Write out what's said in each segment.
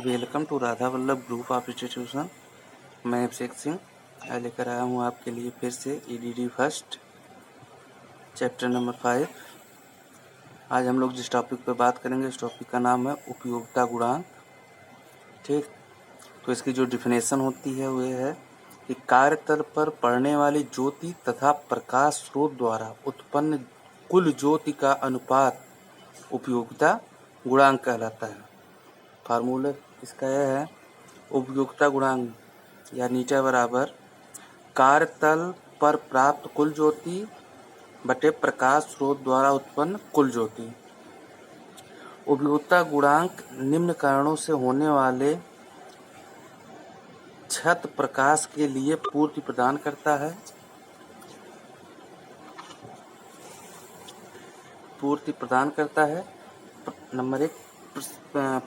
Welcome to Radha Vallabh group of institution. मैं अभिषेक सिंह लेकर आया हूँ आपके लिए फिर से ईडीडी फर्स्ट चैप्टर नंबर 5। आज हम लोग जिस टॉपिक पर बात करेंगे उस टॉपिक का नाम है उपयोगिता गुणांक। ठीक, तो इसकी जो डिफिनेशन होती है वो है कि कार्यतल पर पड़ने वाली ज्योति तथा प्रकाश स्रोत द्वारा उत्पन्न कुल ज्योति का अनुपात उपयोगिता गुणांक कहलाता है। फार्मूला इसका यह है, उपयोगिता गुणांक या नीचा बराबर कार्यतल पर प्राप्त कुल ज्योति बटे प्रकाश स्रोत द्वारा उत्पन्न कुल ज्योति। उपयोगिता गुणांक निम्न कारणों से होने वाले छत प्रकाश के लिए पूर्ति प्रदान करता है। नंबर 1,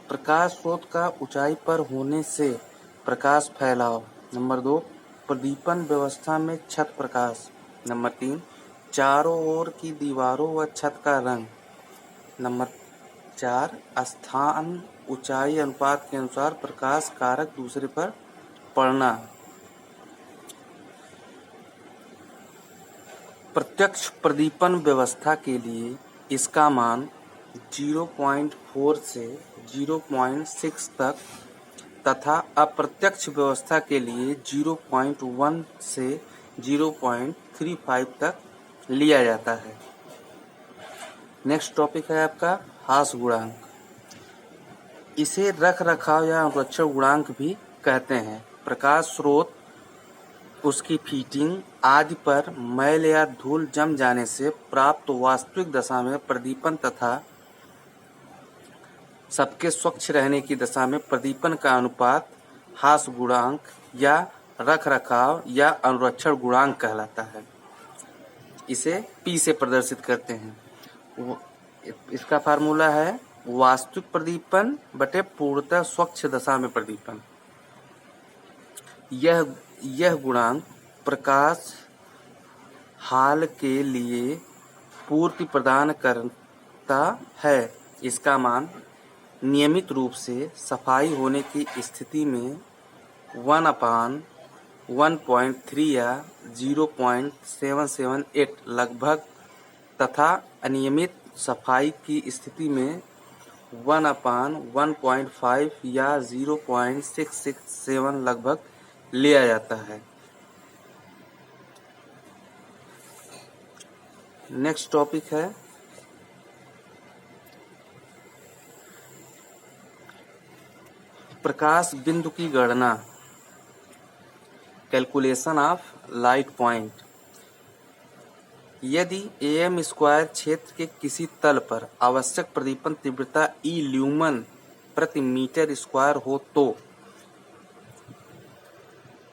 प्रकाश स्रोत का ऊंचाई पर होने से प्रकाश फैलाव। नंबर 2, प्रदीपन व्यवस्था में छत प्रकाश। नंबर 3, चारों ओर की दीवारों व छत का रंग। नंबर 4, स्थान ऊंचाई अनुपात के अनुसार प्रकाश कारक दूसरे पर पड़ना। प्रत्यक्ष प्रदीपन व्यवस्था के लिए इसका मान 0.4 से 0.6 तक तथा अप्रत्यक्ष व्यवस्था के लिए 0.1 से 0.35 तक लिया जाता है। नेक्स्ट टॉपिक है आपका ह्रास गुणांक। इसे रख रखाव या अनुरक्षण गुणांक भी कहते हैं। प्रकाश स्रोत, उसकी फिटिंग आदि पर मैल या धूल जम जाने से प्राप्त वास्तविक दशा में प्रदीपन तथा सबके स्वच्छ रहने की दशा में प्रदीपन का अनुपात ह्रास गुणांक या रख रखाव या अनुरक्षण गुणांक कहलाता है। इसे P से प्रदर्शित करते हैं। इसका फार्मूला है वास्तविक प्रदीपन बटे पूर्णतः स्वच्छ दशा में प्रदीपन। यह गुणांक प्रकाश हाल के लिए पूर्ति प्रदान करता है। इसका मान नियमित रूप से सफाई होने की स्थिति में 1/1.3 या 0.778 लगभग तथा अनियमित सफाई की स्थिति में 1/1.5 या 0.667 लगभग लिया जाता है। नेक्स्ट टॉपिक है प्रकाश बिंदु की गणना, कैलकुलेशन ऑफ लाइट पॉइंट। यदि AM स्क्वायर क्षेत्र के किसी तल पर आवश्यक प्रदीपन तीव्रता E ल्यूमन प्रति मीटर स्क्वायर हो तो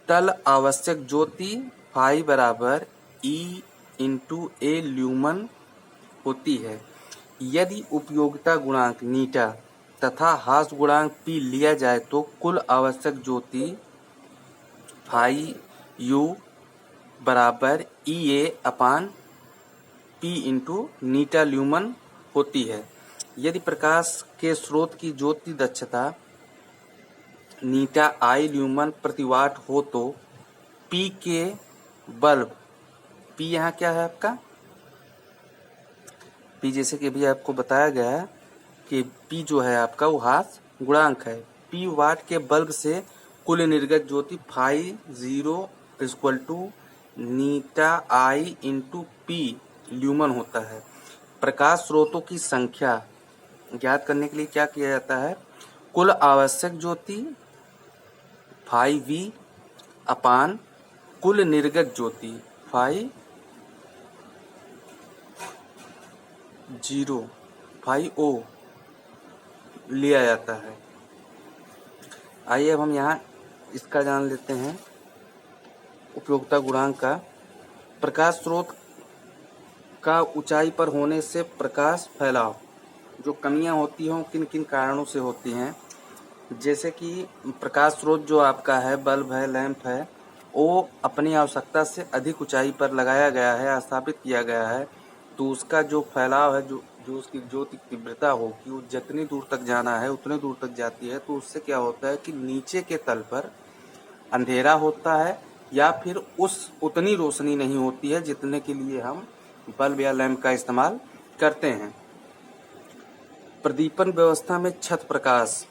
तल आवश्यक ज्योति फाई बराबर E × A ल्यूमन होती है। यदि उपयोगिता गुणांक नीटा तथा ह्रास गुणांक P लिया जाए तो कुल आवश्यक ज्योति फाई U बराबर EA/P × नीटा ल्यूमन होती है। यदि प्रकाश के स्रोत की ज्योति दक्षता नीटा I ल्यूमन प्रति वाट हो तो P के बल्ब, P यहाँ क्या है आपका, P जैसे कि अभी आपको बताया गया है कि P जो है आपका वो ह्रास गुणांक है। P वाट के बल्ब से कुल निर्गत ज्योति फाई 0 = नीटा I × P ल्यूमन होता है। प्रकाश स्रोतों की संख्या ज्ञात करने के लिए क्या किया जाता है, कुल आवश्यक ज्योति फाई V/ कुल निर्गत ज्योति फाई 0 फाई O लिया जाता है। आइए अब हम यहाँ इसका जान लेते हैं उपयोगिता गुणांक का। प्रकाश स्रोत का ऊंचाई पर होने से प्रकाश फैलाव, जो कमियां होती हैं किन किन कारणों से होती हैं, जैसे कि प्रकाश स्रोत जो आपका है, बल्ब है, लैंप है, वो अपनी आवश्यकता से अधिक ऊंचाई पर लगाया गया है, स्थापित किया गया है, तो उसका जो फैलाव है, जो जो उसकी ज्योति की तीव्रता होगी वो जितनी दूर तक जाना है उतने दूर तक जाती है, तो उससे क्या होता है कि नीचे के तल पर अंधेरा होता है या फिर उतनी रोशनी नहीं होती है जितने के लिए हम बल्ब या लैंप का इस्तेमाल करते हैं। प्रदीपन व्यवस्था में छत प्रकाश।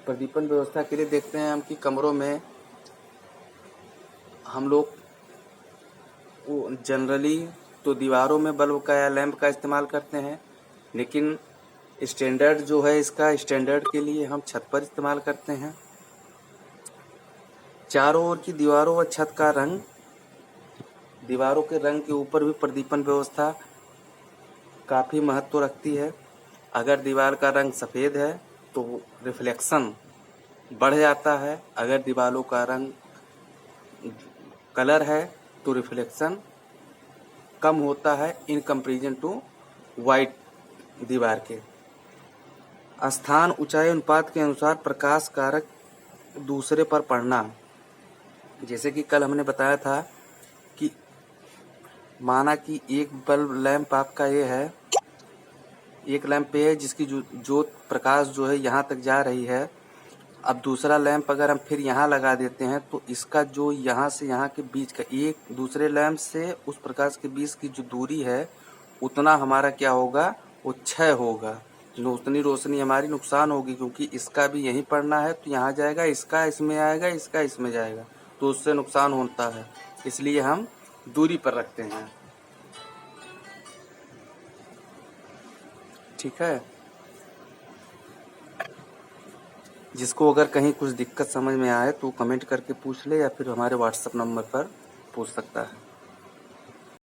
प्रदीपन व्यवस्था के लिए देखते हैं हम कि कमरों में हम लोग जनरली तो दीवारों में बल्ब का या लैंप का इस्तेमाल करते हैं, लेकिन स्टैंडर्ड जो है इसका स्टैंडर्ड के लिए हम छत पर इस्तेमाल करते हैं। चारों ओर की दीवारों व छत का रंग। दीवारों के रंग के ऊपर भी प्रदीपन व्यवस्था काफ़ी महत्व रखती है। अगर दीवार का रंग सफ़ेद है तो रिफ्लेक्शन बढ़ जाता है, अगर दीवारों का रंग कलर है तो रिफ्लेक्शन कम होता है इन कंपैरिजन टू वाइट दीवार के। स्थान ऊंचाई अनुपात के अनुसार प्रकाश कारक दूसरे पर पड़ना। जैसे कि कल हमने बताया था कि माना कि एक बल्ब लैंप आपका ये है, एक लैंप पे है जिसकी ज्योत प्रकाश जो है यहाँ तक जा रही है। अब दूसरा लैंप अगर हम फिर यहाँ लगा देते हैं तो इसका जो यहाँ से यहाँ के बीच का एक दूसरे लैंप से उस प्रकाश के बीच की जो दूरी है उतना हमारा क्या होगा, वो क्षय होगा, जो उतनी रोशनी हमारी नुकसान होगी, क्योंकि इसका भी यहीं पड़ना है तो यहाँ जाएगा, इसका इसमें आएगा, इसका इसमें जाएगा, तो उससे नुकसान होता है। इसलिए हम दूरी पर रखते हैं। ठीक है। जिसको अगर कहीं कुछ दिक्कत समझ में आए तो कमेंट करके पूछ ले या फिर हमारे व्हाट्सएप नंबर पर पूछ सकता है।